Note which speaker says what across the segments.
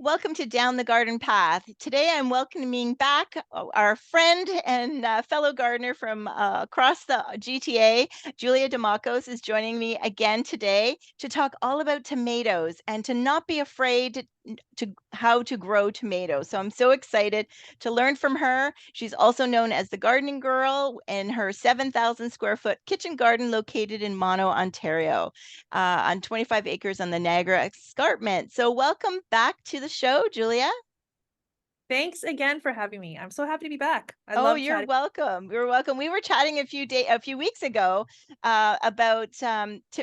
Speaker 1: Welcome to Down the Garden Path. Today I'm welcoming back our friend and fellow gardener from across the GTA. Julia DeMacos is joining me again today to talk all about tomatoes and to not be afraid to how to grow tomatoes. So I'm so excited to learn from her. She's also known as the Gardening Girl in her 7,000 square foot kitchen garden located in Mono, Ontario, on 25 acres on the Niagara Escarpment. So welcome back to the show, Julia.
Speaker 2: Thanks again for having me. I'm so happy to be back. I
Speaker 1: Oh,
Speaker 2: love
Speaker 1: you're
Speaker 2: chatting.
Speaker 1: welcome. You're welcome. We were chatting a few weeks ago about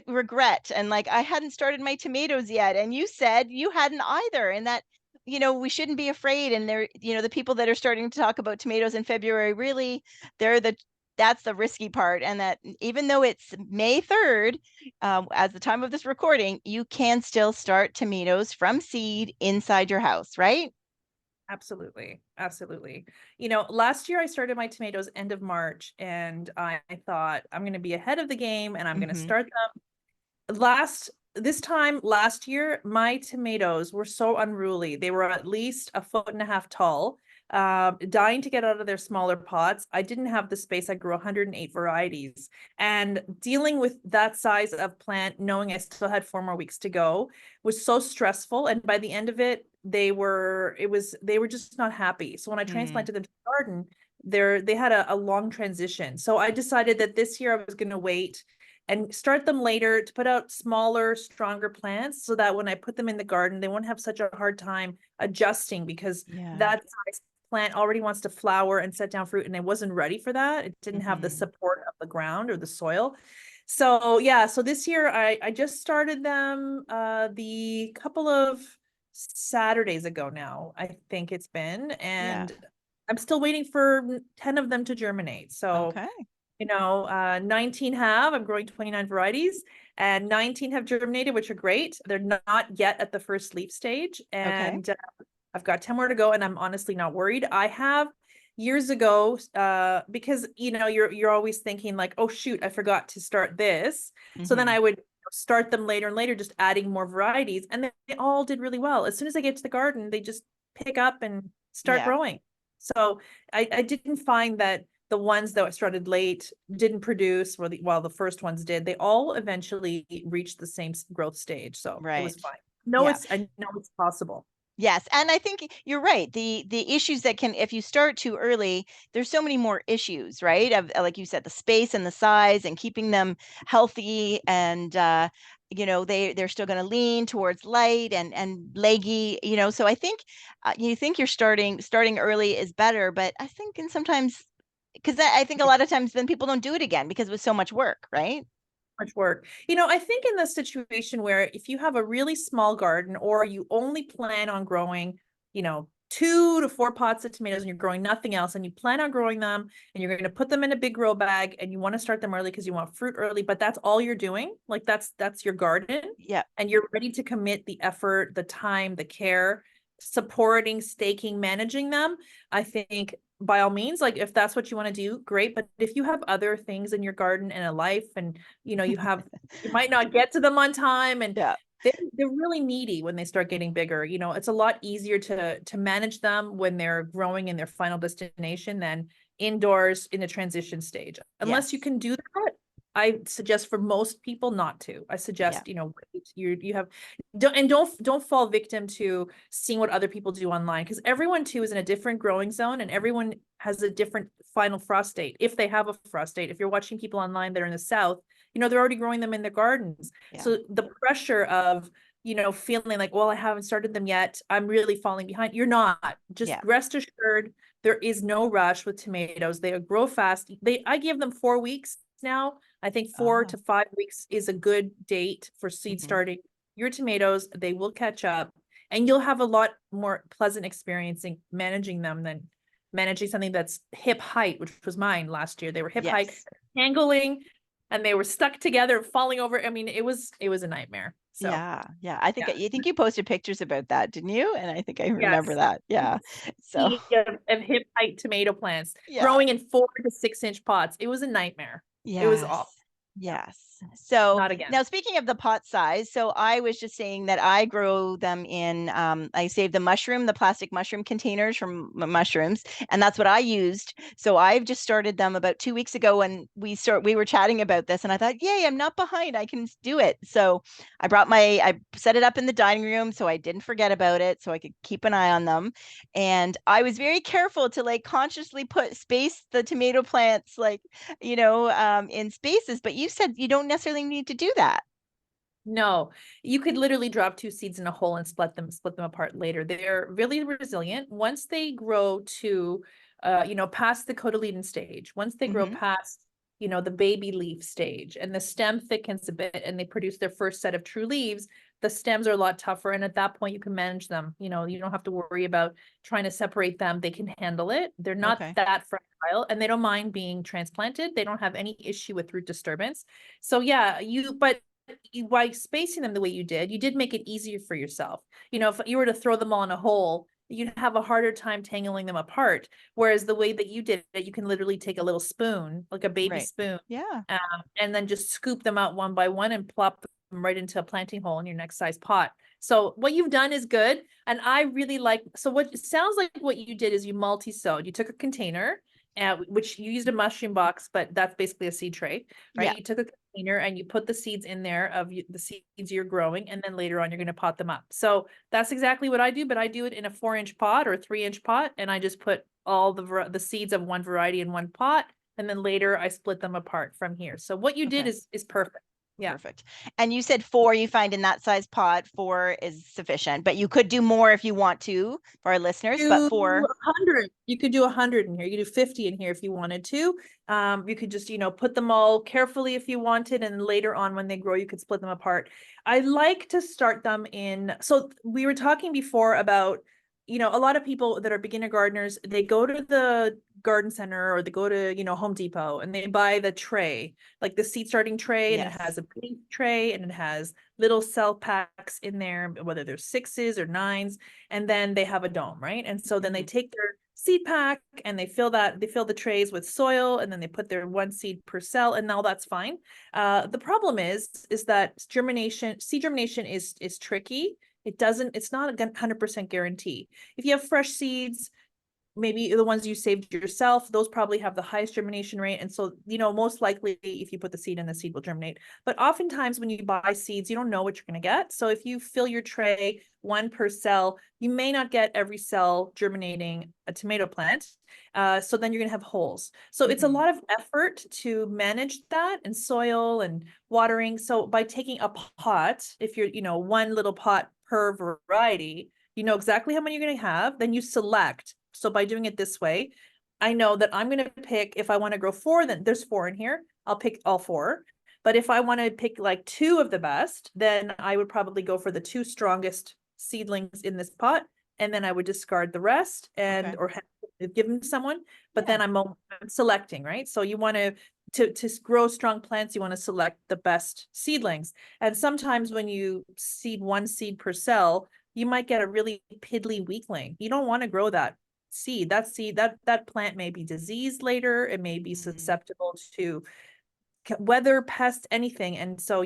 Speaker 1: regret, and like I hadn't started my tomatoes yet, and you said you hadn't either, and that we shouldn't be afraid. And the people that are starting to talk about tomatoes in February, really, they're the that's the risky part, and that even though it's May 3rd, as the time of this recording, you can still start tomatoes from seed inside your house, right?
Speaker 2: Absolutely. Absolutely. Last year I started my tomatoes end of March and I thought I'm going to be ahead of the game and I'm going to
Speaker 1: Hmm.
Speaker 2: start them. This time last year, my tomatoes were so unruly. They were at least a foot and a half tall, dying to get out of their smaller pots. I didn't have the space. I grew 108 varieties. And dealing with that size of plant, knowing I still had 4 more weeks to go, was so stressful. And by the end of it, they were just not happy. So when I
Speaker 1: Mm.
Speaker 2: transplanted them to the garden, they had a long transition. So I decided that this year I was going to wait and start them later to put out smaller, stronger plants so that when I put them in the garden, they won't have such a hard time adjusting because
Speaker 1: Yeah.
Speaker 2: that size plant already wants to flower and set down fruit and it wasn't ready for that. It didn't have the
Speaker 1: Hmm.
Speaker 2: support of the ground or the soil. So yeah, so this year I just started them the couple of Saturdays ago now, I think it's been,
Speaker 1: Yeah.
Speaker 2: and I'm still waiting for 10 of them to germinate. So
Speaker 1: Okay.
Speaker 2: 19 have, I'm growing 29 varieties, and 19 have germinated, which are great. They're not yet at the first leaf stage.
Speaker 1: Okay.
Speaker 2: And I've got 10 more to go, and I'm honestly not worried. I have years ago, because you're always thinking like, oh shoot, I forgot to start this. So then
Speaker 1: Hmm.
Speaker 2: I would start them later and later, just adding more varieties, and they all did really well. As soon as I get to the garden, they just pick up and start
Speaker 1: Yeah.
Speaker 2: growing. So I didn't find that the ones that started late didn't produce while the first ones did. They all eventually reached the same growth stage. So it was
Speaker 1: Right.
Speaker 2: fine.
Speaker 1: Yeah.
Speaker 2: I know it's possible.
Speaker 1: Yes, and I think you're right. The issues that can, if you start too early, there's so many more issues, right? Of like you said, the space and the size and keeping them healthy, and they're still going to lean towards light and leggy, So I think you think you're starting early is better, but I think and sometimes because I think a lot of times then people don't do it again because it was so much work, right?
Speaker 2: Much work. I think in the situation where if you have a really small garden or you only plan on growing, 2 to 4 pots of tomatoes and you're growing nothing else and you plan on growing them and you're going to put them in a big grow bag and you want to start them early because you want fruit early, but that's all you're doing. Like that's your garden
Speaker 1: Yeah.
Speaker 2: and you're ready to commit the effort, the time, the care, supporting, staking, managing them. I think by all means, like if that's what you want to do, great. But if you have other things in your garden and a life and you might not get to them on time and
Speaker 1: Yeah.
Speaker 2: they're really needy when they start getting bigger. It's a lot easier to manage them when they're growing in their final destination than indoors in the transition stage. Unless you
Speaker 1: Yes.
Speaker 2: can do that, I suggest for most people not to. I
Speaker 1: Yeah.
Speaker 2: suggest, wait, you have don't fall victim to seeing what other people do online because everyone too is in a different growing zone and everyone has a different final frost date if they have a frost date. If you're watching people online that are in the south, they're already growing them in their gardens.
Speaker 1: Yeah.
Speaker 2: So the pressure of, feeling like, well, I haven't started them yet, I'm really falling behind. You're not. Just
Speaker 1: Yeah.
Speaker 2: rest assured, there is no rush with tomatoes. They grow fast. I give them 4 weeks now. I think four
Speaker 1: Oh.
Speaker 2: to 5 weeks is a good date for seed
Speaker 1: Hmm.
Speaker 2: starting your tomatoes. They will catch up and you'll have a lot more pleasant experience in managing them than managing something that's hip height, which was mine last year. They were hip height,
Speaker 1: Yes.
Speaker 2: tangling, and they were stuck together, falling over. I mean, it was a nightmare. So
Speaker 1: Yeah, yeah. I think
Speaker 2: yeah,
Speaker 1: you posted pictures about that, didn't you? And I think I remember
Speaker 2: yes.
Speaker 1: that. Yeah. So,
Speaker 2: Sea of hip height tomato plants
Speaker 1: yeah.
Speaker 2: growing in 4 to 6 inch pots. It was a nightmare. It was
Speaker 1: Yes.
Speaker 2: awful.
Speaker 1: Yes. So
Speaker 2: Not again.
Speaker 1: now speaking of the pot size, so I was just saying that I grow them in, I save the plastic mushroom containers from mushrooms, and that's what I used. So I've just started them about 2 weeks ago when we were chatting about this, and I thought, yay, I'm not behind. I can do it. So I set it up in the dining room so I didn't forget about it, so I could keep an eye on them. And I was very careful to like consciously space the tomato plants like in spaces, but you said you don't necessarily need to do that.
Speaker 2: No, you could literally drop two seeds in a hole and split them apart later. They're really resilient. Once they grow to, past the cotyledon stage, once they grow
Speaker 1: Hmm.
Speaker 2: past, the baby leaf stage and the stem thickens a bit and they produce their first set of true leaves, the stems are a lot tougher. And at that point, you can manage them. You don't have to worry about trying to separate them. They can handle it. They're not
Speaker 1: Okay.
Speaker 2: that fragile and they don't mind being transplanted. They don't have any issue with root disturbance. So yeah, but by spacing them the way you did make it easier for yourself. If you were to throw them all in a hole, you'd have a harder time tangling them apart. Whereas the way that you did it, you can literally take a little spoon, like a baby
Speaker 1: Right.
Speaker 2: spoon,
Speaker 1: Yeah.
Speaker 2: and then just scoop them out one by one and plop them right into a planting hole in your next size pot. So what you've done is good. And I really like, so what it sounds like what you did is you multi-sowed. You took a container, which you used a mushroom box, but that's basically a seed tray, right?
Speaker 1: Yeah.
Speaker 2: You took a container and you put the seeds in there of the seeds you're growing, and then later on you're going to pot them up. So that's exactly what I do, but I do it in a 4-inch pot or a 3-inch pot, and I just put all the seeds of one variety in one pot, and then later I split them apart from here. So what you did
Speaker 1: Okay.
Speaker 2: is perfect. Yeah.
Speaker 1: Perfect. And you said four you find in that size pot, four is sufficient, but you could do more if you want to for our listeners, but
Speaker 2: Do
Speaker 1: four.
Speaker 2: 100. You could do 100 in here. You could do 50 in here if you wanted to. You could just, put them all carefully if you wanted, and later on when they grow, you could split them apart. I like to start them in. So we were talking before about, a lot of people that are beginner gardeners, they go to the garden center or they go to, Home Depot and they buy the tray, like the seed starting tray, and it has
Speaker 1: Yes.
Speaker 2: a pink tray and it has little cell packs in there, whether they're 6s or 9s, and then they have a dome, right? And so then they
Speaker 1: Hmm.
Speaker 2: take their seed pack and they fill the trays with soil, and then they put their one seed per cell, and all that's fine. The problem is that seed germination is tricky. It's not a 100% guarantee. If you have fresh seeds, maybe the ones you saved yourself, those probably have the highest germination rate. And so, most likely if you put the seed in, the seed will germinate. But oftentimes when you buy seeds, you don't know what you're going to get. So if you fill your tray one per cell, you may not get every cell germinating a tomato plant. So then you're going to have holes. So it's a
Speaker 1: Hmm.
Speaker 2: lot of effort to manage that, and soil and watering. So by taking a pot, if you're, one little pot per variety, you know exactly how many you're going to have, then you select. So by doing it this way, I know that I'm going to pick, if I want to grow 4, then there's 4 in here, I'll pick all 4. But if I want to pick like 2 of the best, then I would probably go for the 2 strongest seedlings in this pot, and then I would discard the rest and
Speaker 1: Okay.
Speaker 2: or give them to someone. But
Speaker 1: Yeah.
Speaker 2: then I'm selecting, right? So you want to grow strong plants, you want to select the best seedlings. And sometimes when you seed one seed per cell, you might get a really piddly weakling. You don't want to grow that seed. That plant may be diseased later. It may be
Speaker 1: Mm.
Speaker 2: susceptible to weather, pest, anything. And so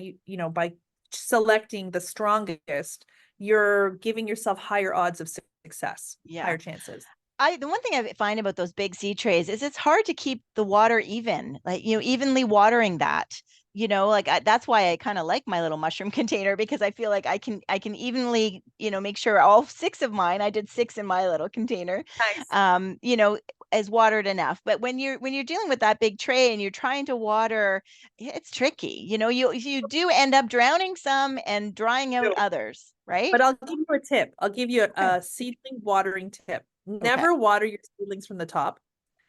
Speaker 2: by selecting the strongest, you're giving yourself higher odds of success,
Speaker 1: Yeah.
Speaker 2: higher chances.
Speaker 1: The one thing I find about those big seed trays is it's hard to keep the water even, like, evenly watering that. Like that's why I kind of like my little mushroom container because I feel like I can evenly, make sure all six of mine, I did six in my little container,
Speaker 2: Nice.
Speaker 1: um, you know, is watered enough. But when you're dealing with that big tray and you're trying to water, it's tricky. You do end up drowning some and drying out others, right?
Speaker 2: But I'll give you a tip. I'll give you
Speaker 1: Okay.
Speaker 2: a seedling watering tip.
Speaker 1: Okay.
Speaker 2: Never water your seedlings from the top.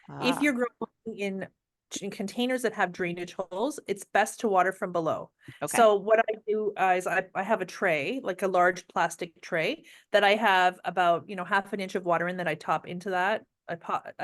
Speaker 2: If
Speaker 1: Ah,
Speaker 2: you're growing in containers that have drainage holes, it's best to water from below.
Speaker 1: okay.
Speaker 2: So what I do is I have a tray, like a large plastic tray that I have about, half an inch of water in that I top into that. I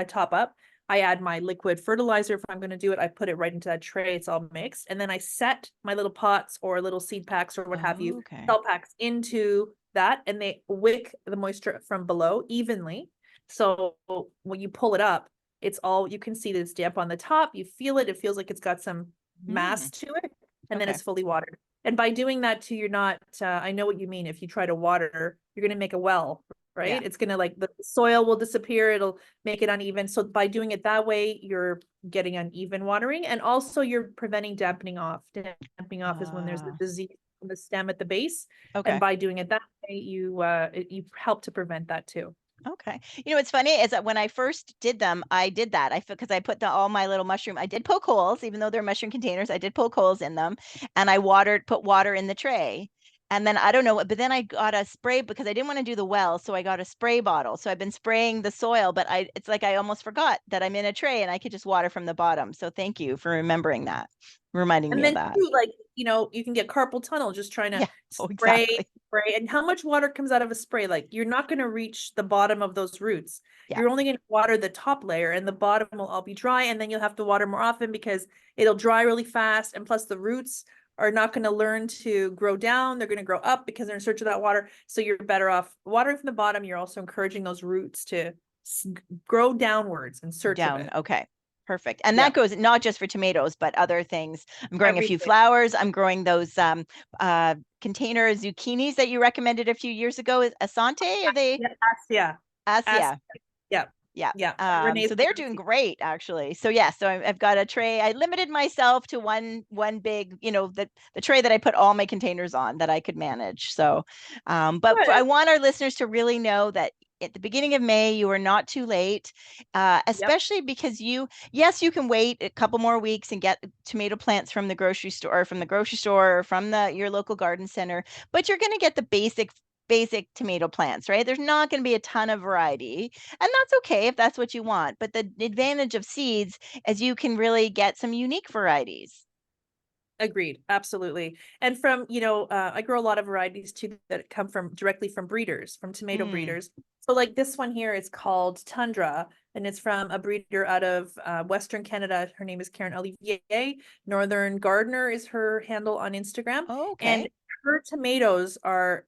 Speaker 2: top up. I add my liquid fertilizer if I'm going to do it. I put it right into that tray. It's all mixed. And then I set my little pots or little seed packs or what have you,
Speaker 1: Okay.
Speaker 2: cell packs into that, and they wick the moisture from below evenly. So when you pull it up, it's all, you can see that it's damp on the top. You feel it. It feels like it's got some mass
Speaker 1: Mm,
Speaker 2: to it, and then
Speaker 1: okay.
Speaker 2: it's fully watered. And by doing that too, you're not, I know what you mean. If you try to water, you're going to make a well,
Speaker 1: Yeah.
Speaker 2: right? It's going to like the soil will disappear. It'll make it uneven. So by doing it that way, you're getting uneven watering, and also you're preventing dampening off. Dampening off is when there's the
Speaker 1: Uh,
Speaker 2: disease on the stem at the base. And
Speaker 1: okay.
Speaker 2: by doing it that way, you help to prevent that too.
Speaker 1: Okay. You know, what's funny is that when I first did them, I did that. Because I put all my little mushroom, I did poke holes, even though they're mushroom containers, I did poke holes in them, and I put water in the tray. And then I don't know, but then I got a spray because I didn't want to do the well, so I got a spray bottle. So I've been spraying the soil, but it's like I almost forgot that I'm in a tray and I could just water from the bottom. So thank you for remembering that, reminding
Speaker 2: And
Speaker 1: me of
Speaker 2: then
Speaker 1: that.
Speaker 2: too, like, you can get carpal tunnel just trying to
Speaker 1: Yeah. Oh,
Speaker 2: spray,
Speaker 1: exactly.
Speaker 2: spray. And how much water comes out of a spray? Like, you're not going to reach the bottom of those roots.
Speaker 1: Yeah.
Speaker 2: You're only going to water the top layer, and the bottom will all be dry. And then you'll have to water more often because it'll dry really fast. And plus, the roots are not going to learn to grow down. They're going to grow up because they're in search of that water. So you're better off watering from the bottom. You're also encouraging those roots to grow downwards in search of
Speaker 1: Down.
Speaker 2: it.
Speaker 1: Okay. Perfect. And
Speaker 2: Yeah.
Speaker 1: that goes not just for tomatoes, but other things. I'm growing a few
Speaker 2: Everything.
Speaker 1: flowers. I'm growing those container zucchinis that you recommended a few years ago. Asante, are they?
Speaker 2: Yeah. Yeah. Ask.
Speaker 1: Yeah.
Speaker 2: Yeah.
Speaker 1: Yeah.
Speaker 2: Yeah.
Speaker 1: So
Speaker 2: Renee's
Speaker 1: they're
Speaker 2: favorite
Speaker 1: doing
Speaker 2: seed.
Speaker 1: great actually. So yeah, so I've got a tray. I limited myself to one big, the tray that I put all my containers on that I could manage. So, I
Speaker 2: Good.
Speaker 1: want our listeners to really know that at the beginning of May, you are not too late,
Speaker 2: Yep.
Speaker 1: especially because yes, you can wait a couple more weeks and get tomato plants from the grocery store, or from your local garden center, but you're going to get the basic tomato plants, right? There's not going to be a ton of variety, and that's okay if that's what you want. But the advantage of seeds is you can really get some unique varieties.
Speaker 2: Agreed. Absolutely. And from, I grow a lot of varieties too that come from directly from breeders, from tomato
Speaker 1: Mm.
Speaker 2: breeders. So like this one here is called Tundra, and it's from a breeder out of Western Canada. Her name is Karen Olivier. Northern Gardener is her handle on Instagram.
Speaker 1: Oh,
Speaker 2: And
Speaker 1: okay.
Speaker 2: her tomatoes are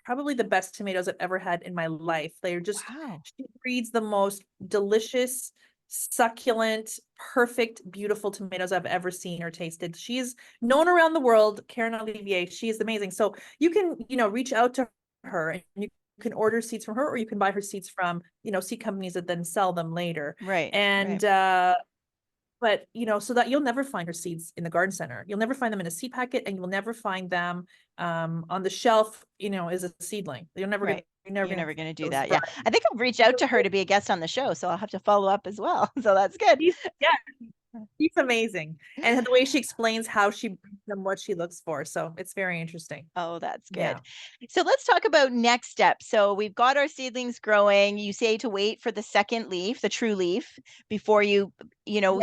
Speaker 2: probably the best tomatoes I've ever had in my life. They're just,
Speaker 1: Wow.
Speaker 2: she breeds the most delicious, succulent, perfect, beautiful tomatoes I've ever seen or tasted. She's known around the world, Karen Olivier. She is amazing. So you can, reach out to her, and you can order seeds from her, or you can buy her seeds from, seed companies that then sell them later.
Speaker 1: Right. Right.
Speaker 2: And but so that you'll never find her seeds in the garden center. You'll never find them in a seed packet, and you'll never find them on the shelf, as a seedling.
Speaker 1: Right.
Speaker 2: You're never
Speaker 1: You're
Speaker 2: gonna
Speaker 1: never going to do
Speaker 2: those
Speaker 1: that. Yeah.
Speaker 2: varieties.
Speaker 1: I think I've reached out to her to be a guest on the show, so I'll have to follow up as well. So that's good.
Speaker 2: Yeah, she's amazing. And the way she explains how she brings them, what she looks for. So it's very interesting.
Speaker 1: Oh, that's
Speaker 2: Yeah.
Speaker 1: good. So let's talk about next steps. So we've got our seedlings growing. You say to wait for the second leaf, the true leaf, before
Speaker 2: Yeah.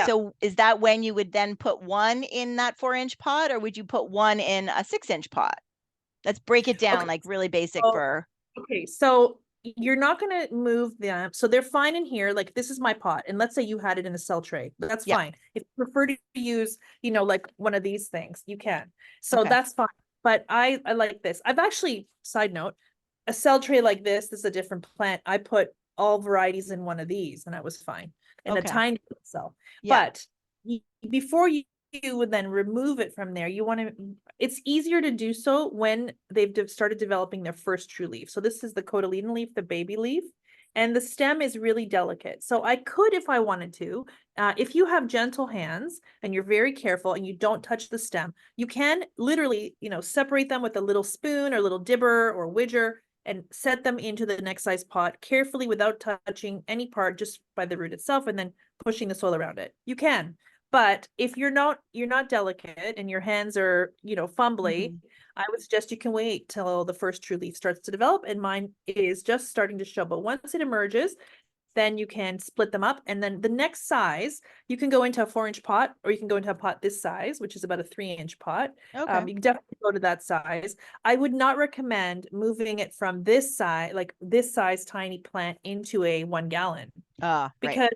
Speaker 1: so is that when you would then put one in that 4-inch pot, or would you put one in a 6-inch pot? Let's break it down
Speaker 2: Okay.
Speaker 1: like really basic
Speaker 2: So,
Speaker 1: for,
Speaker 2: okay. So you're not going to move them. So they're fine in here. Like this is my pot. And let's say you had it in a cell tray. That's
Speaker 1: yeah.
Speaker 2: fine. If you prefer to use, like one of these things, you can. So
Speaker 1: Okay.
Speaker 2: that's fine. But I like this. I've actually, side note, a cell tray like this is a different plant. I put all varieties in one of these, and that was fine. In a
Speaker 1: Okay.
Speaker 2: tiny cell.
Speaker 1: Yeah.
Speaker 2: But before you would then remove it from there, it's easier to do so when they've started developing their first true leaf. So this is the cotyledon leaf, the baby leaf, and the stem is really delicate. So I could, if I wanted to, if you have gentle hands and you're very careful and you don't touch the stem, you can literally, separate them with a little spoon or little dibber or widger and set them into the next size pot carefully without touching any part, just by the root itself, and then pushing the soil around it. You can. But if you're not delicate and your hands are, fumbly,
Speaker 1: Mhm.
Speaker 2: I would suggest you can wait till the first true leaf starts to develop, and mine is just starting to show. But once it emerges, then you can split them up. And then the next size, you can go into a 4-inch pot, or you can go into a pot this size, which is about a 3-inch pot.
Speaker 1: Okay.
Speaker 2: You can definitely go to that size. I would not recommend moving it from this size, like this size tiny plant, into a 1 gallon,
Speaker 1: Ah, right.
Speaker 2: because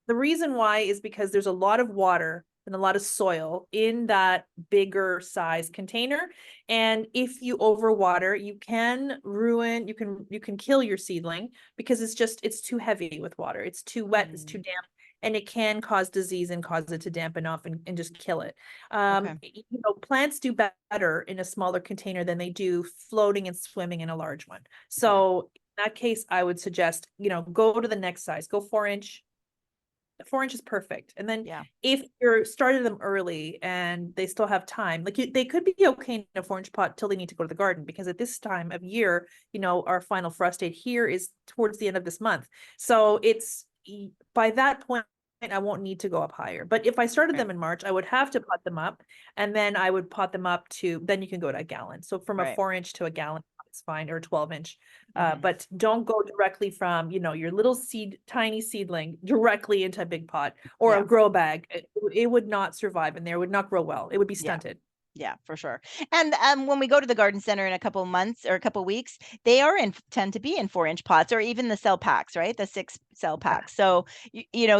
Speaker 2: the reason why is because there's a lot of water and a lot of soil in that bigger size container. And if you overwater, you can kill your seedling, because it's too heavy with water. It's too wet, it's too
Speaker 1: Mm.
Speaker 2: damp. and it can cause disease and cause it to dampen off and just kill it.
Speaker 1: Okay.
Speaker 2: Plants do better in a smaller container than they do floating and swimming in a large one.
Speaker 1: Yeah.
Speaker 2: So in that case, I would suggest, go to the next size, go 4 inch. 4 inch is perfect. And then
Speaker 1: Yeah.
Speaker 2: if you're started them early and they still have time, like they could be okay in a 4 inch pot till they need to go to the garden, because at this time of year, our final frost date here is towards the end of this month. So it's by that point, I won't need to go up higher. But if I started
Speaker 1: Right.
Speaker 2: them in March, I would have to pot them up, and then I would pot them up to, then you can go to a gallon. So from a
Speaker 1: Right.
Speaker 2: 4 inch to a gallon, it's fine, or 12 inch.
Speaker 1: Hmm.
Speaker 2: But don't go directly from, your little tiny seedling directly into a big pot or a
Speaker 1: Yeah.
Speaker 2: grow bag. It would not survive in there. It would not grow well. It would be
Speaker 1: Yeah.
Speaker 2: stunted.
Speaker 1: Yeah, for sure. And when we go to the garden center in a couple of months or a couple of weeks, they tend to be in 4 inch pots, or even the cell packs, right? The 6 cell
Speaker 2: Yeah.
Speaker 1: packs. So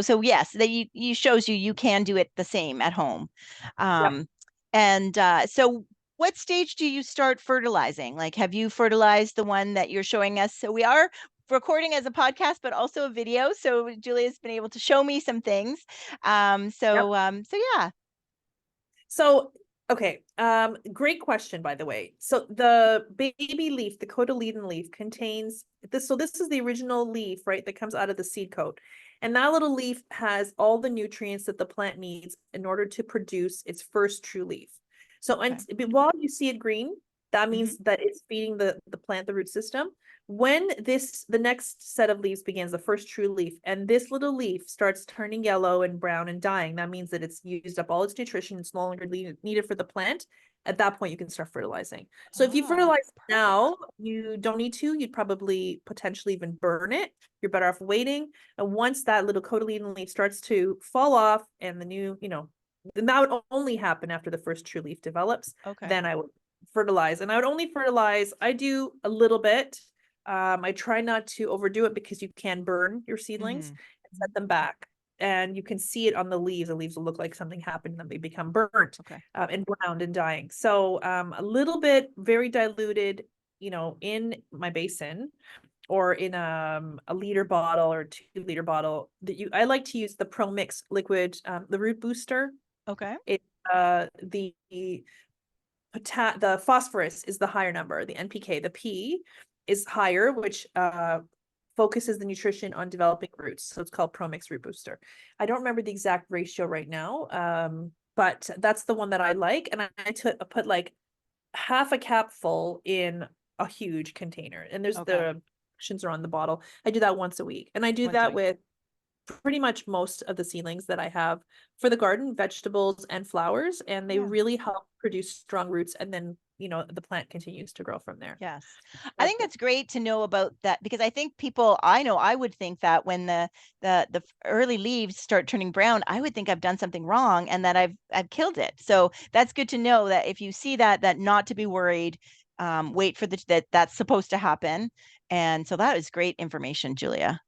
Speaker 1: so yes, they you shows you can do it the same at home.
Speaker 2: Yep.
Speaker 1: Um, and so what stage do you start fertilizing? Like, have you fertilized the one that you're showing us? So we are recording as a podcast, but also a video. So Julia's been able to show me some things.
Speaker 2: Yep.
Speaker 1: So yeah.
Speaker 2: So, okay. Great question, by the way. So the baby leaf, the cotyledon leaf, contains this. So this is the original leaf, right, that comes out of the seed coat. And that little leaf has all the nutrients that the plant needs in order to produce its first true leaf. So,
Speaker 1: Okay.
Speaker 2: but while you see it green, that
Speaker 1: Hmm.
Speaker 2: means that it's feeding the plant, the root system. When the next set of leaves begins, the first true leaf, and this little leaf starts turning yellow and brown and dying, that means that it's used up all its nutrition. It's no longer needed for the plant. At that point, you can start fertilizing. So if you
Speaker 1: Oh,
Speaker 2: fertilize
Speaker 1: perfect.
Speaker 2: now, you don't need to. You'd probably potentially even burn it. You're better off waiting. And once that little cotyledon leaf starts to fall off and the new, then that would only happen after the first true leaf develops.
Speaker 1: Okay.
Speaker 2: Then I would fertilize. And I would only fertilize, I do a little bit. I try not to overdo it because you can burn your seedlings
Speaker 1: Hmm.
Speaker 2: and set them back. And you can see it on the leaves. The leaves will look like something happened, and then they become burnt
Speaker 1: Okay.
Speaker 2: and browned and dying. So a little bit, very diluted, in my basin or in a liter bottle or 2 liter bottle. I like to use the Pro Mix liquid, the root booster.
Speaker 1: Okay.
Speaker 2: It the phosphorus is the higher number, the NPK. The P is higher, which focuses the nutrition on developing roots. So it's called Promix Root Booster. I don't remember the exact ratio right now, but that's the one that I like. And I put like half a capful in a huge container. And there's
Speaker 1: Okay.
Speaker 2: the directions are on the bottle. I do that once a week. And I do
Speaker 1: Once a
Speaker 2: that
Speaker 1: week.
Speaker 2: with pretty much most of the seedlings that I have for the garden, vegetables and flowers, and they
Speaker 1: Yeah.
Speaker 2: really help produce strong roots. And then, the plant continues to grow from there.
Speaker 1: Yes. I
Speaker 2: That's
Speaker 1: think
Speaker 2: it.
Speaker 1: that's great to know about that, because I think I know I would think that when the early leaves start turning brown, I would think I've done something wrong and that I've killed it. So that's good to know that if you see that not to be worried, wait for that's supposed to happen. And so that is great information, Julia.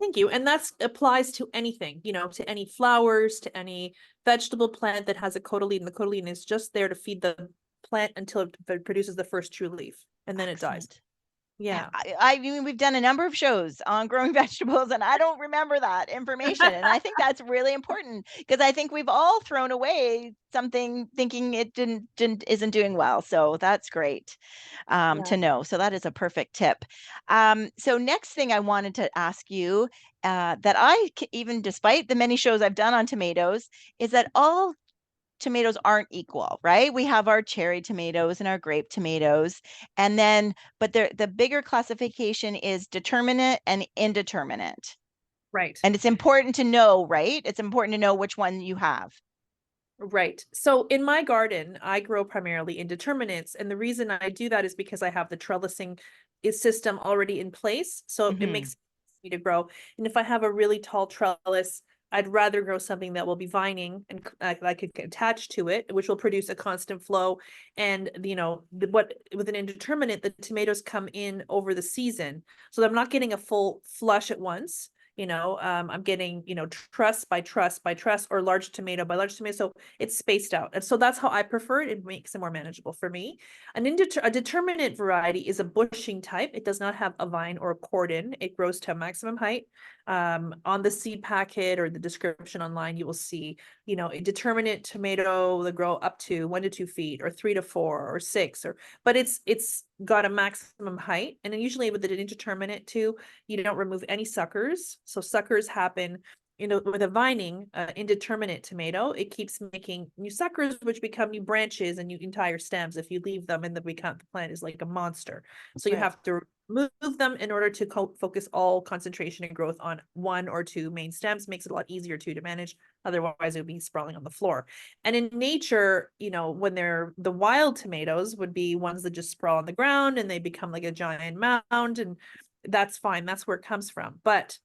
Speaker 2: Thank you. And that applies to anything, to any flowers, to any vegetable plant that has a cotyledon. The cotyledon is just there to feed the plant until it produces the first true leaf, and then it dies.
Speaker 1: Excellent.
Speaker 2: Yeah.
Speaker 1: I mean, we've done a number of shows on growing vegetables, and I don't remember that information. And I think that's really important, because I think we've all thrown away something thinking it didn't isn't doing well. So that's great
Speaker 2: Yeah.
Speaker 1: to know. So that is a perfect tip. So next thing I wanted to ask you, that even despite the many shows I've done on tomatoes, is that all tomatoes aren't equal, right? We have our cherry tomatoes and our grape tomatoes. And then, but the bigger classification is determinate and indeterminate.
Speaker 2: Right.
Speaker 1: And it's important to know, right? It's important to know which one you have.
Speaker 2: Right. So in my garden, I grow primarily indeterminates. And the reason I do that is because I have the trellising system already in place. So it
Speaker 1: Hmm.
Speaker 2: makes me to grow. And if I have a really tall trellis, I'd rather grow something that will be vining and I could attach to it, which will produce a constant flow. And what with an indeterminate, the tomatoes come in over the season. So I'm not getting a full flush at once. I'm getting, truss by truss by truss, or large tomato by large tomato. So it's spaced out. And so that's how I prefer it. It makes it more manageable for me. A determinate variety is a bushing type. It does not have a vine or a cordon. It grows to a maximum height. On the seed packet or the description online, you will see, a determinate tomato that grow up to 1 to 2 feet, or 3 to 4, or 6, but it's got a maximum height. And then usually with the indeterminate too, you don't remove any suckers. So suckers happen, with a vining, indeterminate tomato, it keeps making new suckers, which become new branches and new entire stems if you leave them, and the plant is like a monster. So you
Speaker 1: Right.
Speaker 2: have to move them in order to focus all concentration and growth on 1 or 2 main stems. Makes it a lot easier to manage. Otherwise, it would be sprawling on the floor. And in nature, when they're the wild tomatoes would be ones that just sprawl on the ground and they become like a giant mound, and that's fine. That's where it comes from. But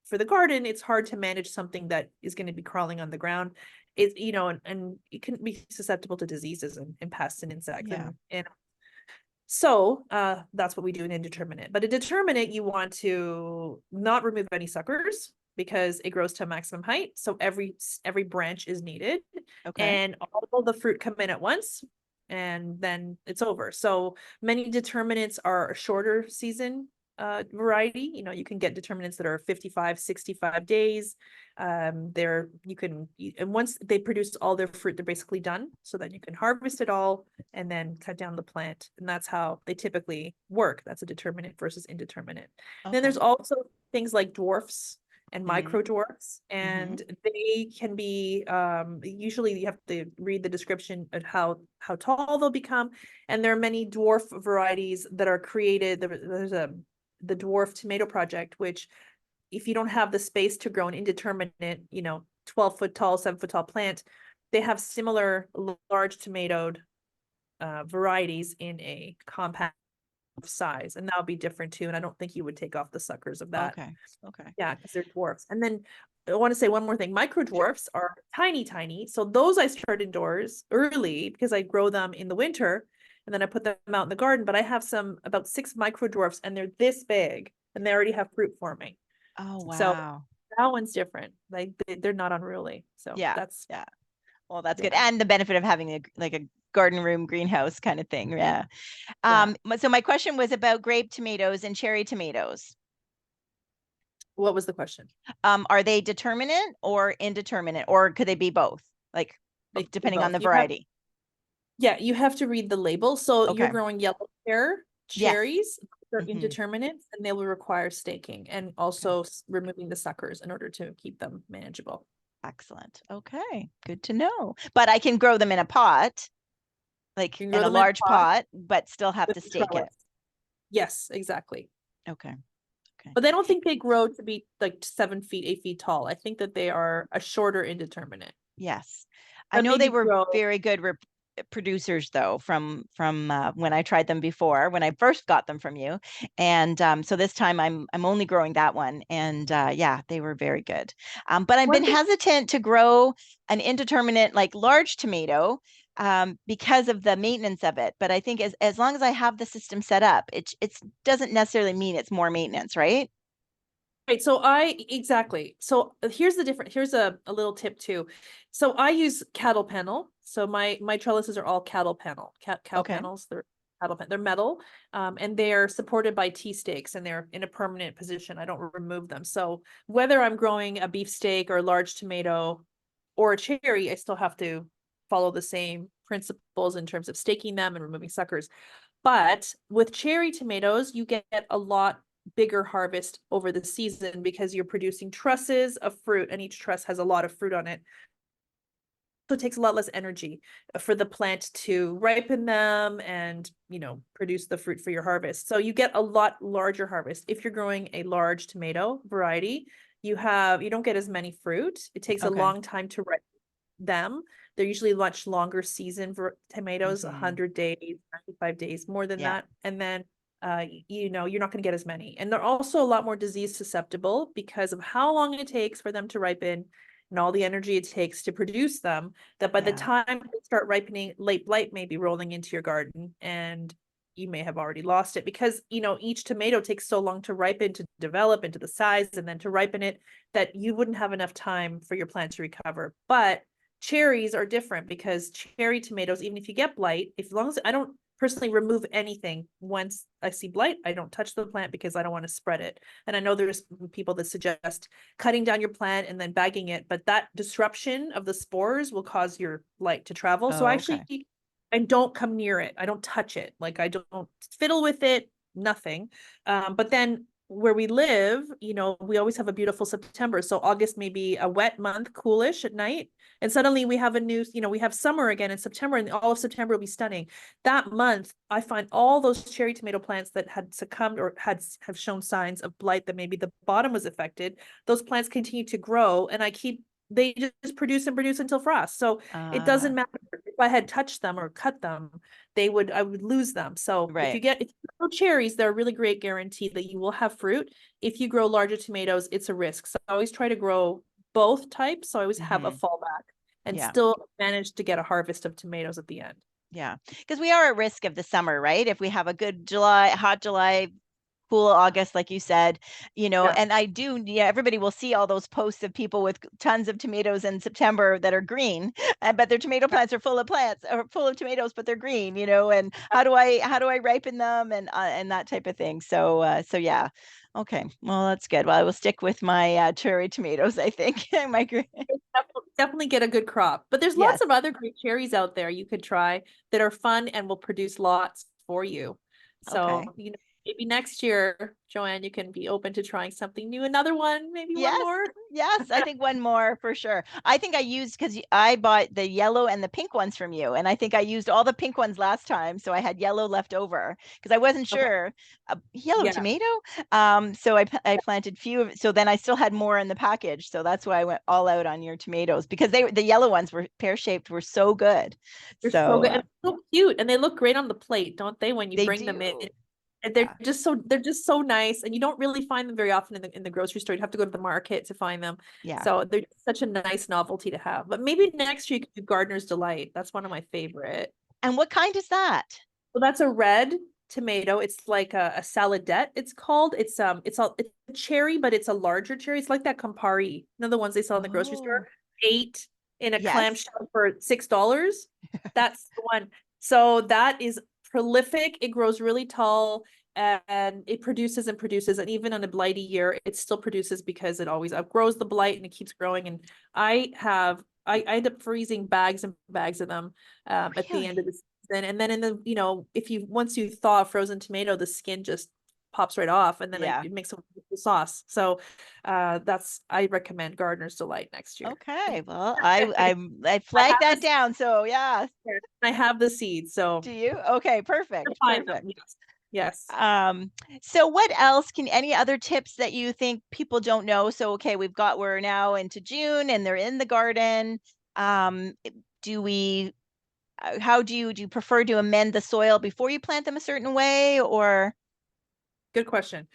Speaker 2: for the garden, it's hard to manage something that is going to be crawling on the ground. And it can be susceptible to diseases and pests and insects.
Speaker 1: Yeah.
Speaker 2: And so that's what we do in indeterminate. But a determinate, you want to not remove any suckers because it grows to a maximum height. So every branch is needed,
Speaker 1: Okay.
Speaker 2: and all the fruit come in at once, and then it's over. So many determinants are a shorter season variety. You can get determinants that are 55, 65 days. And once they produce all their fruit, they're basically done. So then you can harvest it all and then cut down the plant. And that's how they typically work. That's a determinate versus indeterminate. Then there's
Speaker 1: Okay.
Speaker 2: also things like dwarfs and
Speaker 1: Mm-hmm.
Speaker 2: micro dwarfs,
Speaker 1: Mm-hmm.
Speaker 2: and they can be usually you have to read the description of how tall they'll become. And there are many dwarf varieties that are created. There's the dwarf tomato project, which if you don't have the space to grow an indeterminate, 12-foot tall, 7-foot tall plant, they have similar large tomatoed varieties in a compact size, and that'll be different too. And I don't think you would take off the suckers of that.
Speaker 1: Okay. Okay.
Speaker 2: Yeah, because they're dwarfs. And then I want to say one more thing. Micro
Speaker 1: Sure.
Speaker 2: dwarfs are tiny, tiny. So those I start indoors early because I grow them in the winter and then I put them out in the garden. But I have about 6 micro dwarfs, and they're this big and they already have fruit forming.
Speaker 1: Oh,
Speaker 2: So
Speaker 1: wow.
Speaker 2: that one's different. Like they're not unruly. So
Speaker 1: Yeah.
Speaker 2: that's,
Speaker 1: Yeah. Well, that's good.
Speaker 2: yeah.
Speaker 1: And the benefit of having a garden room greenhouse kind of thing. Yeah.
Speaker 2: Yeah.
Speaker 1: So my question was about grape tomatoes and cherry tomatoes.
Speaker 2: What was the question?
Speaker 1: Are they determinate or indeterminate, or could they be both? Like
Speaker 2: They can be
Speaker 1: depending on
Speaker 2: both.
Speaker 1: the variety.
Speaker 2: You have to read the label. So you're
Speaker 1: Okay.
Speaker 2: growing yellow pear
Speaker 1: Yes.
Speaker 2: cherries, they're
Speaker 1: Hmm.
Speaker 2: indeterminate, and they will require staking and
Speaker 1: Okay.
Speaker 2: also removing the suckers in order to keep them manageable.
Speaker 1: Excellent. Okay. Good to know. But I can grow them in a pot, like
Speaker 2: You can
Speaker 1: in
Speaker 2: grow
Speaker 1: a
Speaker 2: them in
Speaker 1: large
Speaker 2: a pot
Speaker 1: pot, but still have
Speaker 2: with
Speaker 1: to
Speaker 2: the
Speaker 1: stake it.
Speaker 2: trellis. Yes, exactly.
Speaker 1: Okay. Okay.
Speaker 2: But they don't think they grow to be like 7 feet, 8 feet tall. I think that they are a shorter indeterminate.
Speaker 1: Yes. I
Speaker 2: But
Speaker 1: know they
Speaker 2: maybe
Speaker 1: were
Speaker 2: grow.
Speaker 1: very good producers though from when I tried them before, when I first got them from you. And so this time I'm only growing that one, and yeah, they were very good. But I've
Speaker 2: One
Speaker 1: been
Speaker 2: thing,
Speaker 1: hesitant to grow an indeterminate like large tomato because of the maintenance of it. But I think as long as I have the system set up, it doesn't necessarily mean it's more maintenance, right?
Speaker 2: right, so exactly. So here's the difference. Here's a little tip too. So I use cattle panel. So my trellises are all cattle panel, cow
Speaker 1: Okay.
Speaker 2: panels. They're metal, and they're supported by T stakes, and they're in a permanent position. I don't remove them. So whether I'm growing a beefsteak or a large tomato or a cherry, I still have to follow the same principles in terms of staking them and removing suckers. But with cherry tomatoes, you get a lot bigger harvest over the season because you're producing trusses of fruit, and each truss has a lot of fruit on it. So it takes a lot less energy for the plant to ripen them and, produce the fruit for your harvest. So you get a lot larger harvest. If you're growing a large tomato variety, you don't get as many fruit. It takes a
Speaker 1: Okay.
Speaker 2: long time to ripen them. They're usually much longer season for tomatoes,
Speaker 1: Hmm.
Speaker 2: 100 days, 95 days, more than
Speaker 1: Yeah.
Speaker 2: that. And then, you're not going to get as many. And they're also a lot more disease susceptible because of how long it takes for them to ripen and all the energy it takes to produce them, that by the
Speaker 1: Yeah.
Speaker 2: time they start ripening, late blight may be rolling into your garden, and you may have already lost it because, each tomato takes so long to ripen, to develop into the size, and then to ripen it, that you wouldn't have enough time for your plant to recover. But cherries are different because cherry tomatoes, even if you get blight, if as long as I don't personally remove anything once I see blight, I don't touch the plant because I don't want to spread it. And I know there's people that suggest cutting down your plant and then bagging it, but that disruption of the spores will cause your blight to travel. So
Speaker 1: Oh, okay.
Speaker 2: I don't come near it. I don't touch it. Like I don't fiddle with it, nothing. But then where we live, we always have a beautiful September. So August may be a wet month, coolish at night. And suddenly we have we have summer again in September, and all of September will be stunning. That month, I find all those cherry tomato plants that had succumbed or have shown signs of blight, that maybe the bottom was affected. Those plants continue to grow, and they just produce and produce until frost. So it doesn't matter if I had touched them or cut them, I would lose them. So if
Speaker 1: Right.
Speaker 2: you grow cherries, they're a really great guarantee that you will have fruit. If you grow larger tomatoes, it's a risk. So I always try to grow both types. So I always have a
Speaker 1: Hmm.
Speaker 2: fallback and
Speaker 1: Yeah.
Speaker 2: still manage to get a harvest of tomatoes at the end.
Speaker 1: Yeah. Because we are at risk of the summer, right? If we have a good July, hot July, cool August, like you said,
Speaker 2: Yeah.
Speaker 1: and yeah, everybody will see all those posts of people with tons of tomatoes in September that are green, but their tomato plants are full of plants or full of tomatoes, but they're green, and how do I ripen them and that type of thing. So yeah. Okay. Well, that's good. Well, I will stick with my cherry tomatoes, I think. My
Speaker 2: Definitely get a good crop. But there's
Speaker 1: yes.
Speaker 2: lots of other great cherries out there you could try that are fun and will produce lots for you.
Speaker 1: Okay.
Speaker 2: So, maybe next year, Joanne, you can be open to trying something new. Another one, maybe one
Speaker 1: Yes,
Speaker 2: more.
Speaker 1: yes, I think one more for sure. I think I used because I bought the yellow and the pink ones from you, and I think I used all the pink ones last time, so I had yellow left over because I wasn't
Speaker 2: Okay.
Speaker 1: sure. Yellow
Speaker 2: Yeah.
Speaker 1: tomato. So I planted few of, so then I still had more in the package, so that's why I went all out on your tomatoes because the yellow ones were pear shaped, were so good.
Speaker 2: They're so
Speaker 1: So
Speaker 2: good and so cute, and they look great on the plate, don't they? When you
Speaker 1: they
Speaker 2: bring them in,
Speaker 1: do.
Speaker 2: and
Speaker 1: Yeah,
Speaker 2: they're just so nice, and you don't really find them very often in the grocery store. You have to go to the market to find them.
Speaker 1: yeah.
Speaker 2: So they're such a nice novelty to have. But maybe next year you could do Gardener's Delight. That's one of my favorite.
Speaker 1: And what kind is that?
Speaker 2: So that's a red tomato. It's like a saladette, it's called. It's a cherry, but it's a larger cherry. It's like that Campari. You know the ones they sell in the grocery store?
Speaker 1: Oh,
Speaker 2: 8 in a
Speaker 1: yes.
Speaker 2: clamshell for $6. That's the one. So that is prolific. It grows really tall and it produces and produces. And even on a blighty year, it still produces because it always outgrows the blight and it keeps growing. And I end up freezing bags and bags of them at the end of
Speaker 1: Really?
Speaker 2: the season. And then if you once you thaw a frozen tomato, the skin just pops right off, and then
Speaker 1: Yeah.
Speaker 2: it makes a wonderful sauce. So I recommend Gardener's Delight next year.
Speaker 1: Okay, well, I
Speaker 2: I
Speaker 1: flagged
Speaker 2: have
Speaker 1: that
Speaker 2: the
Speaker 1: down. So yeah,
Speaker 2: I have the seeds, so
Speaker 1: do you? Okay,
Speaker 2: to
Speaker 1: perfect,
Speaker 2: find them.
Speaker 1: perfect.
Speaker 2: Yes. Yes.
Speaker 1: Um, so what else any other tips that you think people don't know? So okay, we're now into June and they're in the garden. Um, do we how do you prefer to amend the soil before you plant them a certain way or
Speaker 2: Good question.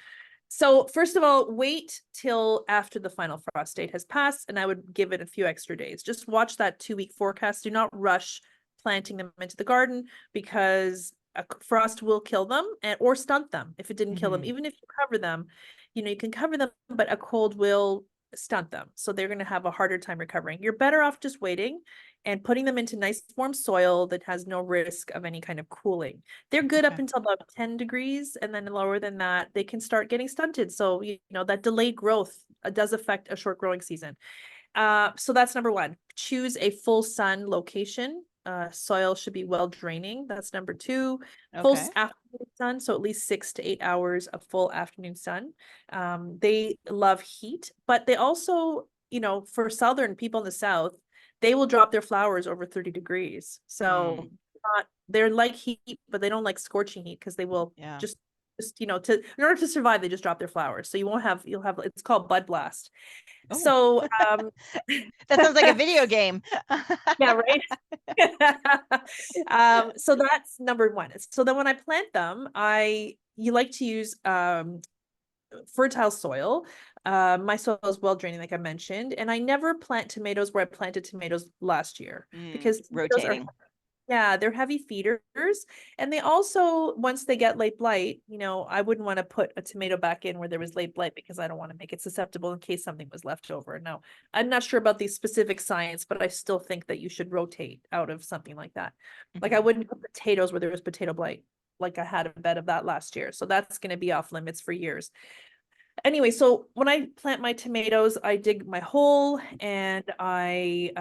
Speaker 2: So first of all, wait till after the final frost date has passed, and I would give it a few extra days. Just watch that 2-week forecast. Do not rush planting them into the garden because a frost will kill them or stunt them if it didn't kill them.
Speaker 1: Mhm.
Speaker 2: Even if you cover them, you can cover them, but a cold will stunt them. So they're going to have a harder time recovering. You're better off just waiting and putting them into nice warm soil that has no risk of any kind of cooling. They're good up
Speaker 1: Okay.
Speaker 2: until about 10 degrees, and then lower than that, they can start getting stunted. So, that delayed growth does affect a short growing season. So that's number one. Choose a full sun location. Soil should be well draining. That's number two. Full
Speaker 1: Okay.
Speaker 2: afternoon sun, so at least 6 to 8 hours of full afternoon sun. They love heat, but they also, for southern people in the south, they will drop their flowers over 30 degrees. So
Speaker 1: Mm,
Speaker 2: they're like heat, but they don't like scorching heat because they will
Speaker 1: yeah.
Speaker 2: just in order to survive, they just drop their flowers. So you'll have it's called bud blast.
Speaker 1: Oh,
Speaker 2: So
Speaker 1: that sounds like a video game.
Speaker 2: yeah, right. So that's number one. So then when I plant them, you like to use fertile soil. My soil is well draining, like I mentioned, and I never plant tomatoes where I planted tomatoes last year because tomatoes are
Speaker 1: Rotating.
Speaker 2: Yeah, they're heavy feeders. And they also, once they get late blight, I wouldn't want to put a tomato back in where there was late blight because I don't want to make it susceptible in case something was left over. No, I'm not sure about the specific science, but I still think that you should rotate out of something like that. Like I
Speaker 1: Mhm.
Speaker 2: wouldn't put potatoes where there was potato blight. Like I had a bed of that last year. So that's going to be off limits for years. Anyway, so when I plant my tomatoes, I dig my hole and I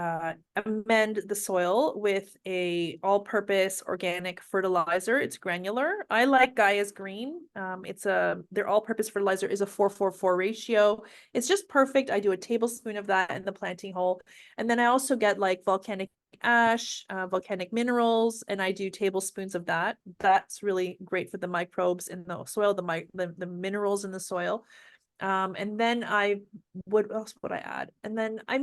Speaker 2: amend the soil with a all-purpose organic fertilizer. It's granular. I like Gaia's Green. Their all-purpose fertilizer is a 4:4:4 ratio. It's just perfect. I do a tablespoon of that in the planting hole. And then I also get like volcanic ash, volcanic minerals, and I do tablespoons of that. That's really great for the microbes in the soil, the minerals in the soil. And then what else would I add? And then I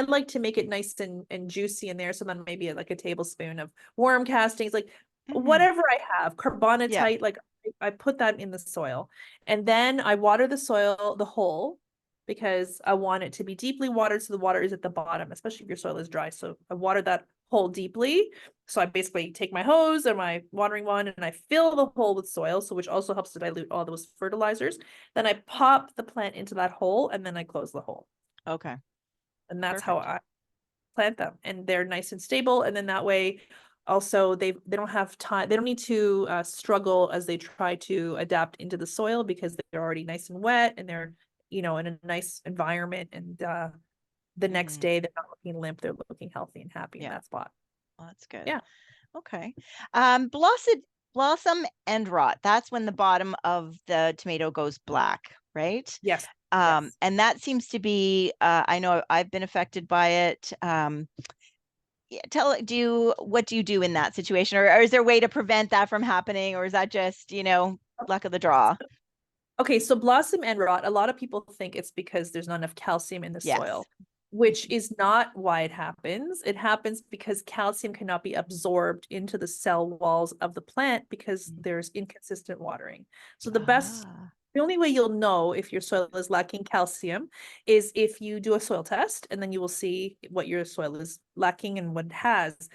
Speaker 2: like to make it nice and juicy in there. So then maybe like a tablespoon of worm castings, like
Speaker 1: Mhm.
Speaker 2: whatever I have,
Speaker 1: Yeah.
Speaker 2: carbonatite, like I put that in the soil. And then I water the soil, the hole, because I want it to be deeply watered so the water is at the bottom, especially if your soil is dry. So I water that hole deeply. So I basically take my hose or my watering wand and I fill the hole with soil, so which also helps to dilute all those fertilizers. Then I pop the plant into that hole and then I close the hole.
Speaker 1: Okay.
Speaker 2: And that's how
Speaker 1: Perfect.
Speaker 2: I plant them. And they're nice and stable. And then that way also they don't have time, they don't need to struggle as they try to adapt into the soil because they're already nice and wet and they're, in a nice environment. And the next
Speaker 1: Mhm.
Speaker 2: day they're not looking limp, they're looking healthy and happy in
Speaker 1: Yeah.
Speaker 2: that spot.
Speaker 1: Well, that's good.
Speaker 2: Yeah.
Speaker 1: Okay. Blossom end rot. That's when the bottom of the tomato goes black, right?
Speaker 2: Yes. Yes.
Speaker 1: And that seems to be, I know I've been affected by it. Yeah, what do you do in that situation? Or is there a way to prevent that from happening? Or is that just, luck of the draw?
Speaker 2: Okay, so blossom end rot, a lot of people think it's because there's not enough calcium in the
Speaker 1: Yes.
Speaker 2: soil, which is not why it happens. It happens because calcium cannot be absorbed into the cell walls of the plant because
Speaker 1: Mhm.
Speaker 2: there's inconsistent watering. So
Speaker 1: Ah,
Speaker 2: the only way you'll know if your soil is lacking calcium is if you do a soil test and then you will see what your soil is lacking and what it has.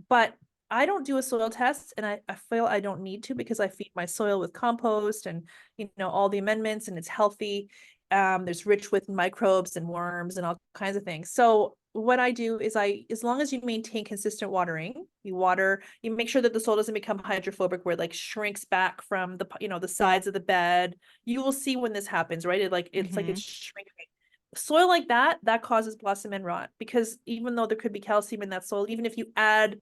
Speaker 2: But I don't do a soil test and I feel I don't need to because I feed my soil with compost and all the amendments and it's healthy. There's rich with microbes and worms and all kinds of things. So what I do is as long as you maintain consistent watering, you make sure that the soil doesn't become hydrophobic where it like shrinks back from the sides of the bed. You will see when this happens, right? It's like it's
Speaker 1: hmm.
Speaker 2: shrinking. Soil like that causes blossom end rot because even though there could be calcium in that soil, even if you add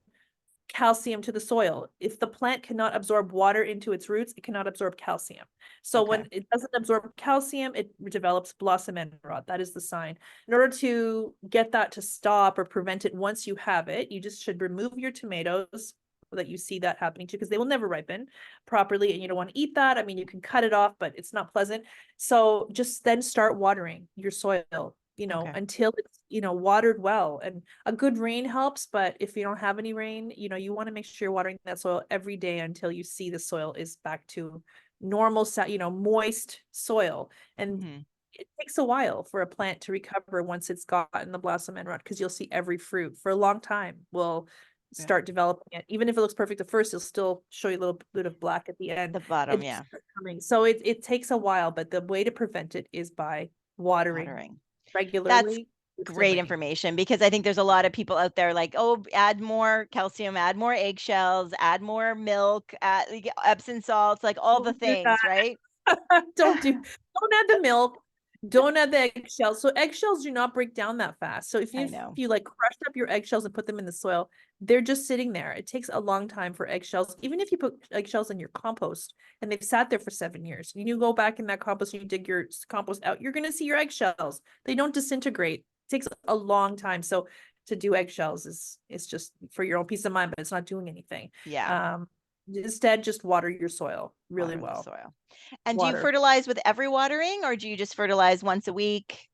Speaker 2: calcium to the soil. If the plant cannot absorb water into its roots, it cannot absorb calcium. So
Speaker 1: Okay.
Speaker 2: when it doesn't absorb calcium, it develops blossom end rot. That is the sign. In order to get that to stop or prevent it once you have it, you just should remove your tomatoes that you see that happening to because they will never ripen properly and you don't want to eat that. I mean, you can cut it off, but it's not pleasant. So just then start watering your soil,
Speaker 1: Okay.
Speaker 2: until it's, watered well. And a good rain helps, but if you don't have any rain, you want to make sure you're watering that soil every day until you see the soil is back to normal, moist soil. And
Speaker 1: Hmm.
Speaker 2: it takes a while for a plant to recover once it's gotten the blossom end rot because you'll see every fruit for a long time will
Speaker 1: Yeah.
Speaker 2: start developing it. Even if it looks perfect at first, it'll still show you a little bit of black at the end.
Speaker 1: The bottom,
Speaker 2: It just
Speaker 1: yeah.
Speaker 2: starts coming. So it takes a while, but the way to prevent it is by watering
Speaker 1: Watering. That's
Speaker 2: regularly with good
Speaker 1: great
Speaker 2: rain.
Speaker 1: information because I think there's a lot of people out there like, oh, add more calcium, add more eggshells, add more milk, like, Epsom salts, like all the
Speaker 2: Don't do that.
Speaker 1: things, right?
Speaker 2: Don't add the milk. Don't add the eggshells. So eggshells do not break down that fast. So if you
Speaker 1: I
Speaker 2: if
Speaker 1: know.
Speaker 2: you like crushed up your eggshells and put them in the soil, they're just sitting there. It takes a long time for eggshells. Even if you put eggshells in your compost and they've sat there for 7 years, and you go back in that compost and you dig your compost out, you're gonna see your eggshells. They don't disintegrate. It takes a long time. So to do eggshells is just for your own peace of mind, but it's not doing anything.
Speaker 1: Yeah,
Speaker 2: Um, Instead, just water your soil really
Speaker 1: water the
Speaker 2: well.
Speaker 1: soil. And do you
Speaker 2: Water.
Speaker 1: fertilize with every watering or do you just fertilize once a week?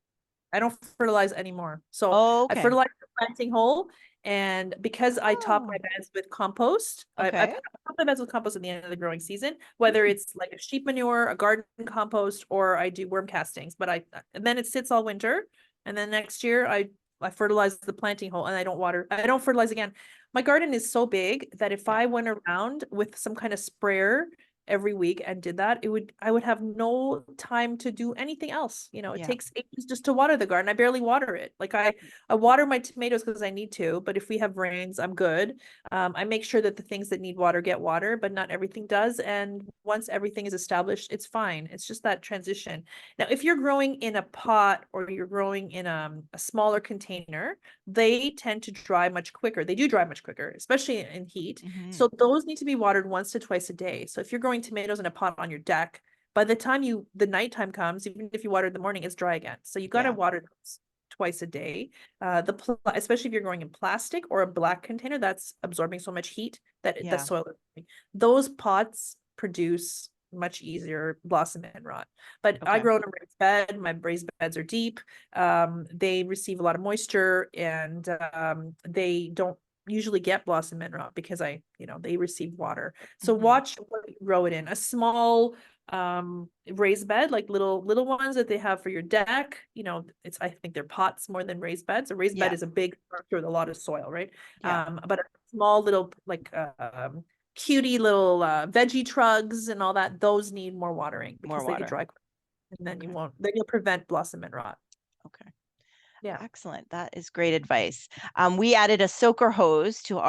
Speaker 2: I don't fertilize anymore. So
Speaker 1: Oh,
Speaker 2: I
Speaker 1: okay.
Speaker 2: fertilize the planting hole. And because I top my
Speaker 1: Oh,
Speaker 2: beds with compost, I
Speaker 1: okay.
Speaker 2: top my beds with compost at the end of the growing season, whether
Speaker 1: Hmm.
Speaker 2: it's like a sheep manure, a garden compost, or I do worm castings. And then it sits all winter. And then next year I I fertilize the planting hole and I don't water. I don't fertilize again. My garden is so big that if
Speaker 1: Yeah.
Speaker 2: I went around with some kind of sprayer every week and did that, I would have no time to do anything else. You know, it
Speaker 1: Yeah.
Speaker 2: takes ages just to water the garden. I barely water it. Like I water my tomatoes because I need to, but if we have rains, I'm good. I make sure that the things that need water get water, but not everything does. And once everything is established, it's fine. It's just that transition. Now, if you're growing in a pot or you're growing in a smaller container, they tend to dry much quicker. They do dry much quicker, especially in heat.
Speaker 1: Mm-hmm.
Speaker 2: So those need to be watered once to twice a day. So if you're growing tomatoes in a pot on your deck, by the time the nighttime comes, even if you water in the morning, it's dry again. So you got to
Speaker 1: Yeah.
Speaker 2: water those twice a day. Especially if you're growing in plastic or a black container that's absorbing so much heat that the
Speaker 1: Yeah.
Speaker 2: soil, those pots produce much easier blossom end rot. But I
Speaker 1: Okay.
Speaker 2: grow in a raised bed. My raised beds are deep. They receive a lot of moisture, and they don't usually get blossom end rot because they receive water. So
Speaker 1: Mm-hmm.
Speaker 2: watch what you grow it in. A small raised bed, like little ones that they have for your deck. I think they're pots more than raised beds. A raised bed
Speaker 1: Yeah.
Speaker 2: is a big structure with a lot of soil, right?
Speaker 1: Yeah.
Speaker 2: But a small little like cutie little veggie trugs and all that, those need more watering
Speaker 1: More
Speaker 2: because they
Speaker 1: water.
Speaker 2: dry quick. And
Speaker 1: Okay.
Speaker 2: then you'll prevent blossom and rot.
Speaker 1: Okay.
Speaker 2: Yeah.
Speaker 1: Excellent. That is great advice. We added a soaker hose to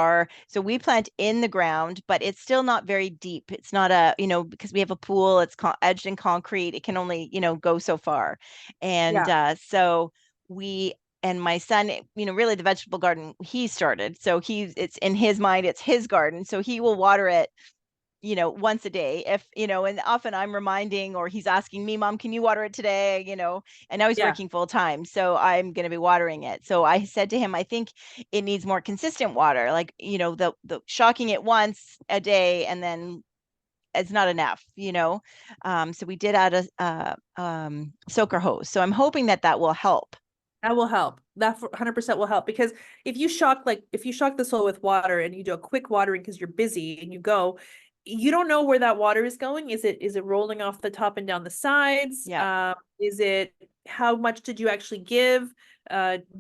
Speaker 1: so we plant in the ground, but it's still not very deep. It's not because we have a pool, it's edged in concrete. It can only, go so far. And
Speaker 2: Yeah.
Speaker 1: so we, and my son, really the vegetable garden he started. So it's in his mind, it's his garden. So he will water it once a day and often I'm reminding or he's asking me, Mom, can you water it today? And now he's
Speaker 2: Yeah.
Speaker 1: working full time. So I'm going to be watering it. So I said to him, I think it needs more consistent water, like, the shocking it once a day and then it's not enough. So we did add a soaker hose. So I'm hoping that will help.
Speaker 2: That will help. That 100% will help because if you shock the soil with water and you do a quick watering because you're busy and you don't know where that water is going. Is it rolling off the top and down the sides?
Speaker 1: Yeah.
Speaker 2: Is it how much did you actually give?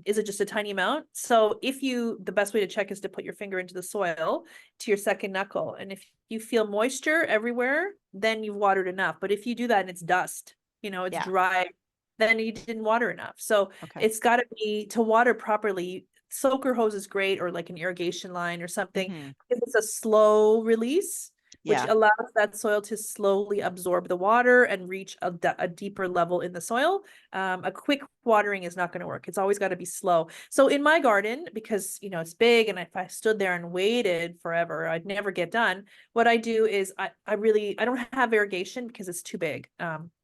Speaker 2: Is it just a tiny amount? So the best way to check is to put your finger into the soil to your second knuckle. And if you feel moisture everywhere, then you've watered enough. But if you do that and it's dust, it's
Speaker 1: Yeah.
Speaker 2: dry, then you didn't water enough. So
Speaker 1: Okay.
Speaker 2: it's got to be to water properly. Soaker hose is great, or like an irrigation line or something.
Speaker 1: Mm-hmm.
Speaker 2: If it's a slow release, which
Speaker 1: Yeah.
Speaker 2: allows that soil to slowly absorb the water and reach a deeper level in the soil. A quick watering is not going to work. It's always got to be slow. So in my garden, because it's big, and if I stood there and waited forever, I'd never get done. What I do is I don't have irrigation because it's too big.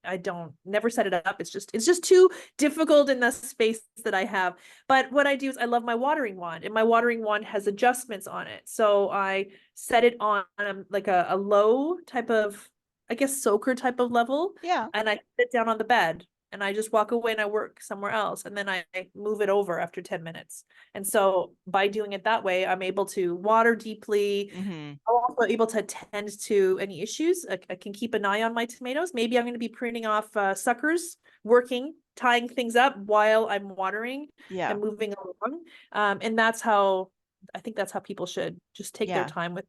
Speaker 2: I don't never set it up. It's just too difficult in the space that I have. But what I do is I love my watering wand, and my watering wand has adjustments on it. So I set it on like a low type of, I guess, soaker type of level,
Speaker 1: Yeah.
Speaker 2: and I sit down on the bed and I just walk away and I work somewhere else, and then I move it over after 10 minutes. And so by doing it that way, I'm able to water deeply.
Speaker 1: Mm-hmm.
Speaker 2: I'm also able to attend to any issues. I can keep an eye on my tomatoes. Maybe I'm going to be pruning off suckers, working, tying things up while I'm watering
Speaker 1: Yeah.
Speaker 2: and moving along. And I think that's how people should just take their
Speaker 1: Yeah.
Speaker 2: time
Speaker 1: With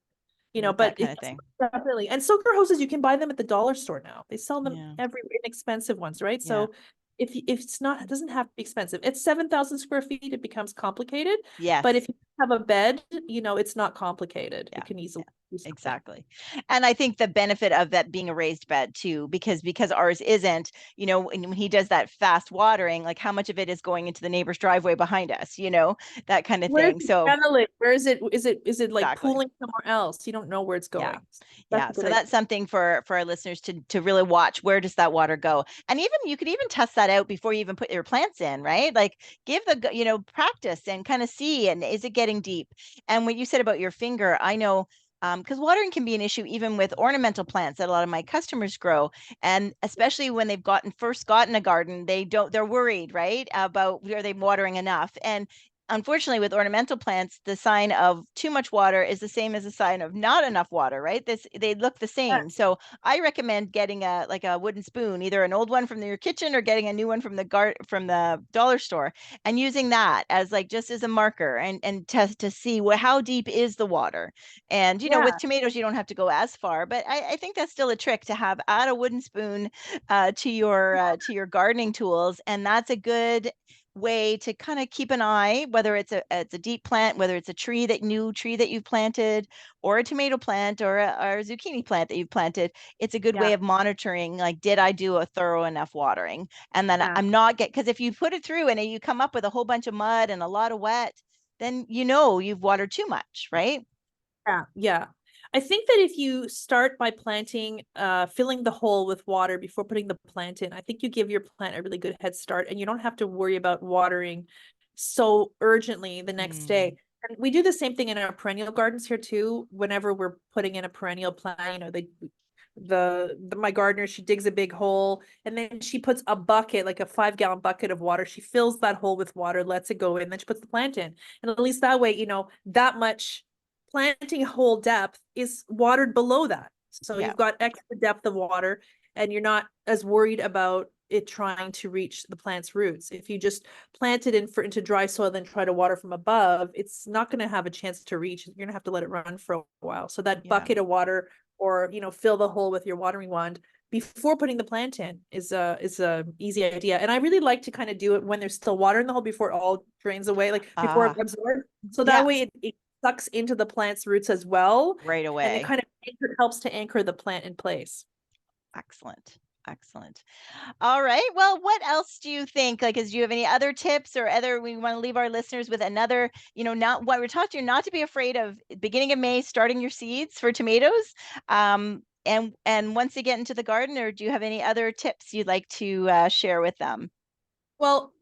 Speaker 2: but
Speaker 1: that kind
Speaker 2: it's
Speaker 1: of thing.
Speaker 2: definitely, and soaker hoses, you can buy them at the dollar store now. They sell them
Speaker 1: Yeah.
Speaker 2: every inexpensive ones, right?
Speaker 1: Yeah.
Speaker 2: So if it's not, it doesn't have to be expensive. It's 7,000 square feet, it becomes complicated.
Speaker 1: Yes.
Speaker 2: But if you have a bed, it's not complicated.
Speaker 1: Yeah.
Speaker 2: It can
Speaker 1: Yeah.
Speaker 2: easily do something.
Speaker 1: Exactly. And I think the benefit of that being a raised bed too, because ours isn't, when he does that fast watering, like how much of it is going into the neighbor's driveway behind us, that kind of
Speaker 2: Where's
Speaker 1: thing.
Speaker 2: it
Speaker 1: So
Speaker 2: channeling? Where is it like
Speaker 1: exactly.
Speaker 2: pooling somewhere else? You don't know where it's
Speaker 1: Yeah.
Speaker 2: going. That's
Speaker 1: Yeah.
Speaker 2: a good
Speaker 1: So
Speaker 2: idea.
Speaker 1: that's something for our listeners to really watch. Where does that water go? And even you could even test that out before you even put your plants in, right? Like give practice and kind of see, and is it getting deep? And what you said about your finger, I know because watering can be an issue even with ornamental plants that a lot of my customers grow. And especially when they've first gotten a garden, they're worried, right? About are they watering enough? And unfortunately, with ornamental plants, the sign of too much water is the same as the sign of not enough water, right? They look the
Speaker 2: Yeah.
Speaker 1: same. So I recommend getting a wooden spoon, either an old one from your kitchen or getting a new one from the dollar store, and using that as like just as a marker and to see how deep is the water. And with
Speaker 2: Yeah.
Speaker 1: tomatoes, you don't have to go as far, but I think that's still a trick to have add a wooden spoon to your gardening tools, and that's a good way to kind of keep an eye, whether it's a deep plant, whether it's a new tree that you've planted, or a tomato plant, or a zucchini plant that you've planted. It's a good
Speaker 2: Yeah.
Speaker 1: way of monitoring, like, did I do a thorough enough watering? And then
Speaker 2: Yeah.
Speaker 1: I'm not because if you put it through and you come up with a whole bunch of mud and a lot of wet, then you've watered too much, right?
Speaker 2: Yeah, yeah. I think that if you start by planting, filling the hole with water before putting the plant in, I think you give your plant a really good head start and you don't have to worry about watering so urgently the next
Speaker 1: Mm,
Speaker 2: day. And we do the same thing in our perennial gardens here too. Whenever we're putting in a perennial plant, my gardener, she digs a big hole and then she puts a bucket, like a 5 gallon bucket of water. She fills that hole with water, lets it go in, then she puts the plant in. And at least that way, that much planting hole depth is watered below that. So
Speaker 1: yeah,
Speaker 2: you've got extra depth of water and you're not as worried about it trying to reach the plant's roots. If you just plant it into dry soil, then try to water from above, it's not going to have a chance to reach. You're going to have to let it run for a while. So that
Speaker 1: yeah.
Speaker 2: bucket of water, or fill the hole with your watering wand before putting the plant in, is a easy idea. And I really like to kind of do it when there's still water in the hole before it all drains away, like before it
Speaker 1: Ah,
Speaker 2: absorbs. So that
Speaker 1: yeah,
Speaker 2: way it sucks into the plant's roots as well.
Speaker 1: right
Speaker 2: And it
Speaker 1: away.
Speaker 2: kind of helps to anchor the plant in place.
Speaker 1: Excellent. Excellent. All right. Well, what else do you think? Like, do you have any other tips or other? We want to leave our listeners with another. Not what we're talking. Not to be afraid of beginning of May starting your seeds for tomatoes. And once they get into the garden, or do you have any other tips you'd like to share with them?
Speaker 2: Well,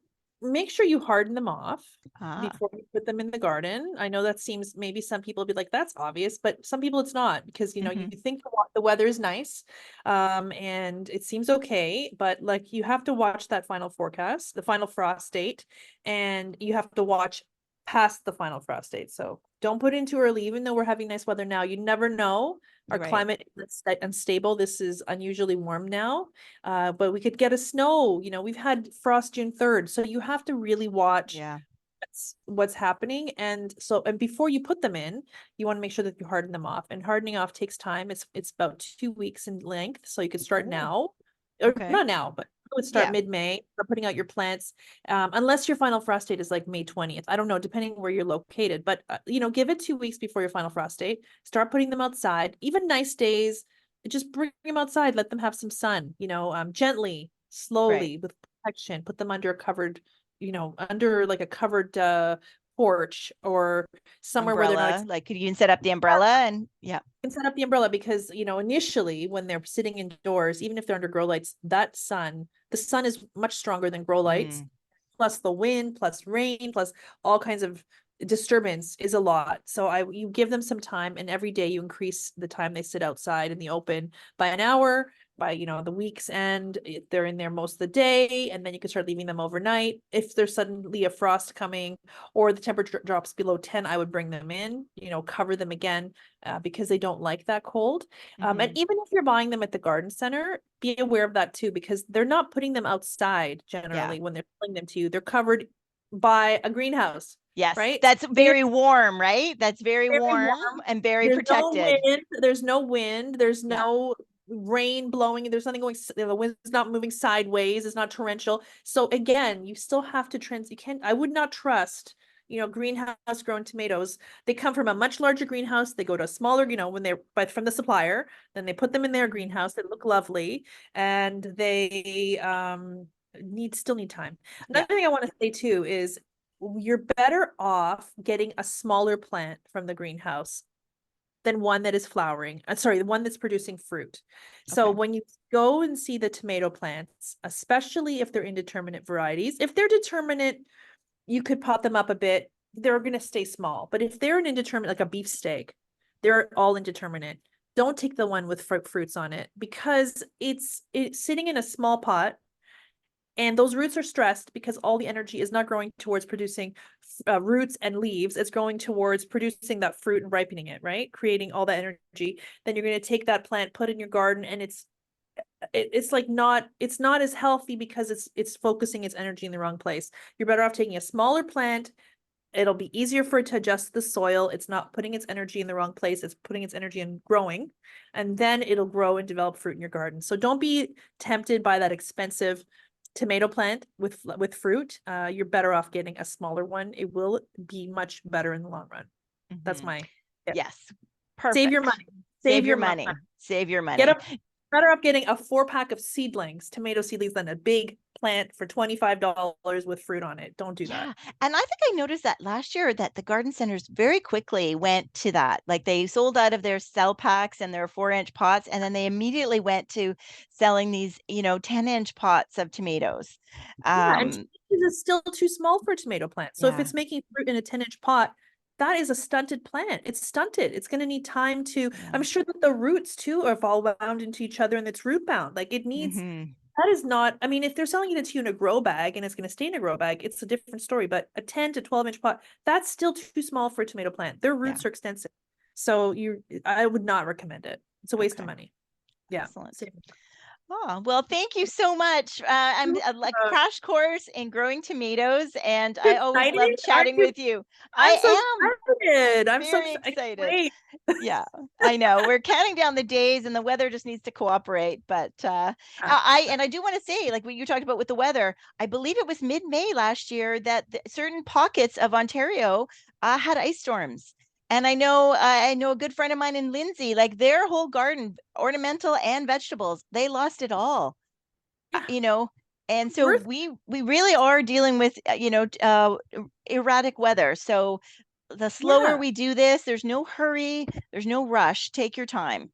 Speaker 2: make sure you harden them off
Speaker 1: Ah.
Speaker 2: before you put them in the garden. I know that seems, maybe some people will be like, that's obvious, but some people it's not, because you
Speaker 1: Hmm.
Speaker 2: think the weather is nice, and it seems okay, but like you have to watch that final forecast, the final frost date, and you have to watch past the final frost date. So don't put in too early, even though we're having nice weather now. You never know. Our
Speaker 1: Right.
Speaker 2: climate is unstable. This is unusually warm now, but we could get a snow. We've had frost June 3rd, so you have to really watch
Speaker 1: Yeah.
Speaker 2: what's happening. And before you put them in, you want to make sure that you harden them off. And hardening off takes time. It's about 2 weeks in length, so you could start
Speaker 1: Oh,
Speaker 2: now, or
Speaker 1: okay.
Speaker 2: not now, but I would start
Speaker 1: Yeah.
Speaker 2: mid-May. Start putting out your plants, unless your final frost date is like May 20th. I don't know, depending where you're located, but give it 2 weeks before your final frost date. Start putting them outside, even nice days. Just bring them outside, let them have some sun. Gently,
Speaker 1: Right.
Speaker 2: slowly, with protection. Put them under like a covered porch, or somewhere where they're not
Speaker 1: Umbrella. Like, could you set up the umbrella and yeah.
Speaker 2: can set up the umbrella, because initially when they're sitting indoors, even if they're under grow lights, the sun is much stronger than grow lights,
Speaker 1: Mm,
Speaker 2: plus the wind, plus rain, plus all kinds of disturbance is a lot. So you give them some time, and every day you increase the time they sit outside in the open by an hour. By the week's end, they're in there most of the day, and then you can start leaving them overnight. If there's suddenly a frost coming, or the temperature drops below 10, I would bring them in, cover them again, because they don't like that cold. And
Speaker 1: hmm.
Speaker 2: even if you're buying them at the garden center, be aware of that too, because they're not putting them outside
Speaker 1: Yeah.
Speaker 2: generally when they're selling them to you. They're covered by a greenhouse,
Speaker 1: Yes.
Speaker 2: right?
Speaker 1: That's
Speaker 2: Very,
Speaker 1: very warm, right? That's very
Speaker 2: very
Speaker 1: warm
Speaker 2: warm.
Speaker 1: and very
Speaker 2: There's no
Speaker 1: protected.
Speaker 2: wind. There's no wind. There's
Speaker 1: Yeah.
Speaker 2: no rain blowing. There's nothing going. The wind's not moving sideways. It's not torrential. So again, you still have to you can't. I would not trust. Greenhouse grown tomatoes. They come from a much larger greenhouse. They go to a smaller, when they're but from the supplier. Then they put them in their
Speaker 1: Mhm.
Speaker 2: greenhouse. They look lovely, and they still need time.
Speaker 1: Yeah.
Speaker 2: Another thing I want to say too is you're better off getting a smaller plant from the greenhouse than one that is flowering. Sorry, the one that's producing fruit. So
Speaker 1: Okay.
Speaker 2: when you go and see the tomato plants, especially if they're indeterminate varieties, if they're determinate, you could pot them up a bit. They're going to stay small. But if they're an indeterminate, like a beefsteak, they're all indeterminate. Don't take the one with fruits on it, because it's sitting in a small pot. And those roots are stressed because all the energy is not growing towards producing roots and leaves. It's going towards producing that fruit and ripening it, right? Creating all that energy. Then you're going to take that plant, put it in your garden, and it's like it's not as healthy because it's focusing its energy in the wrong place. You're better off taking a smaller plant. It'll be easier for it to adjust the soil. It's not putting its energy in the wrong place. It's putting its energy in growing, and then it'll grow and develop fruit in your garden. So don't be tempted by that expensive tomato plant with fruit. You're better off getting a smaller one. It will be much better in the long run. That's
Speaker 1: Mhm.
Speaker 2: my tip.
Speaker 1: Yes.
Speaker 2: Save your
Speaker 1: Perfect.
Speaker 2: money.
Speaker 1: Save
Speaker 2: Save
Speaker 1: your
Speaker 2: your money.
Speaker 1: money. Save your
Speaker 2: Get
Speaker 1: money.
Speaker 2: a better off getting a 4-pack of seedlings, tomato seedlings, than a big plant for $25 with fruit on it. Don't do that.
Speaker 1: Yeah. And I think I noticed that last year that the garden centers very quickly went to that. Like they sold out of their cell packs and their 4-inch pots, and then they immediately went to selling these, 10-inch pots of tomatoes.
Speaker 2: Yeah, and 10
Speaker 1: Um,
Speaker 2: inches is still too small for a tomato plant. So if
Speaker 1: yeah,
Speaker 2: it's making fruit in a 10-inch pot, that is a stunted plant. It's stunted. It's going to need time to,
Speaker 1: yeah.
Speaker 2: I'm sure that the roots too are all wound into each other and it's root bound. Like it needs,
Speaker 1: Hmm.
Speaker 2: that is not, I mean, if they're selling it to you in a grow bag and it's going to stay in a grow bag, it's a different story. But a 10 to 12-inch pot, that's still too small for a tomato plant. Their
Speaker 1: Yeah.
Speaker 2: roots are extensive. So I would not recommend it. It's a waste of
Speaker 1: Okay.
Speaker 2: money. Yeah.
Speaker 1: Excellent.
Speaker 2: Same.
Speaker 1: Oh, well, thank you so much. I'm like crash course in growing tomatoes, and I always
Speaker 2: Excited?
Speaker 1: love
Speaker 2: Aren't
Speaker 1: chatting
Speaker 2: you?
Speaker 1: with you.
Speaker 2: I'm so
Speaker 1: I am
Speaker 2: excited. I'm so
Speaker 1: very
Speaker 2: excited.
Speaker 1: excited.
Speaker 2: Wait.
Speaker 1: Yeah, I know. We're counting down the days and the weather just needs to cooperate. But I do want to say, like what you talked about with the weather, I believe it was mid-May last year that certain pockets of Ontario had ice storms. And I know a good friend of mine in Lindsay, like their whole garden, ornamental and vegetables, they lost it all.
Speaker 2: Yeah,
Speaker 1: You know, and so
Speaker 2: worth.
Speaker 1: we really are dealing with erratic weather. So the slower
Speaker 2: Yeah.
Speaker 1: we do this, there's no hurry, there's no rush. Take your time.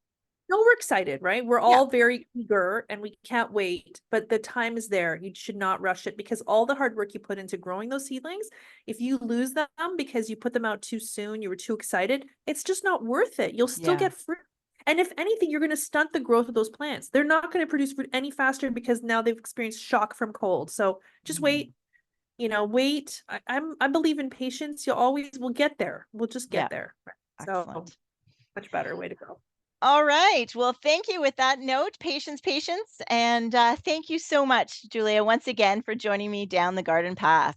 Speaker 2: No, we're excited, right? We're
Speaker 1: Yeah.
Speaker 2: all very eager and we can't wait, but the time is there. You should not rush it because all the hard work you put into growing those seedlings, if you lose them because you put them out too soon, you were too excited, it's just not worth it. You'll still
Speaker 1: Yeah.
Speaker 2: get fruit. And if anything, you're going to stunt the growth of those plants. They're not going to produce fruit any faster because now they've experienced shock from cold. So just
Speaker 1: Mhm.
Speaker 2: wait, wait. I believe in patience. You'll always we'll get there. We'll just
Speaker 1: Yeah.
Speaker 2: get there. So
Speaker 1: Excellent.
Speaker 2: much better way to go.
Speaker 1: All right. Well, thank you with that note. Patience, patience. And thank you so much, Julia, once again for joining me down the garden path.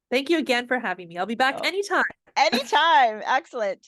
Speaker 2: Thank you again for having me. I'll be back
Speaker 1: Oh,
Speaker 2: anytime.
Speaker 1: anytime. Excellent.